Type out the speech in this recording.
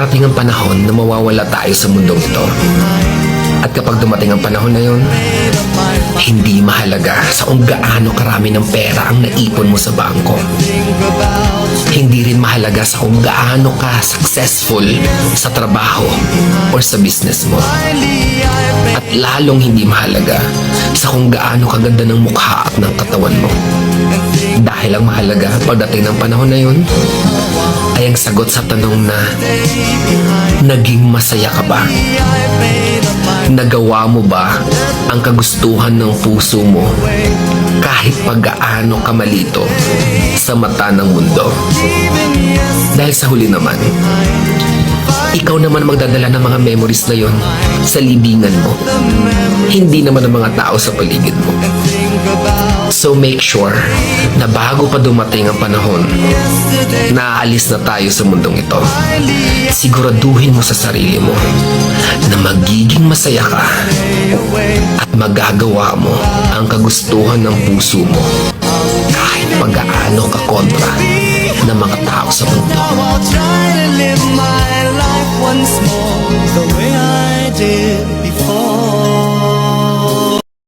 Darating ang panahon na mawawala tayo sa mundong ito. At kapag dumating ang panahon na yun, hindi mahalaga sa kung gaano karami ng pera ang naipon mo sa bangko. Hindi rin mahalaga sa kung gaano ka successful sa trabaho or sa business mo. At lalong hindi mahalaga sa kung gaano kaganda ng mukha at ng katawan mo. Dahil ang mahalaga pagdating ng panahon na yun ay ang sagot sa tanong na naging masaya ka ba? Nagawa mo ba ang kagustuhan ng puso mo kahit pag-gaano ka malito sa mata ng mundo? Dahil sa huli naman, ikaw naman magdadala ng mga memories na yon sa libingan mo. Hindi naman ang mga tao sa paligid mo. So make sure na bago pa dumating ang panahon na aalis na tayo sa mundong ito, siguraduhin mo sa sarili mo na magiging masaya ka at magagawa mo ang kagustuhan ng puso mo kahit pag-aano ka kontra ng mga tao sa mundo.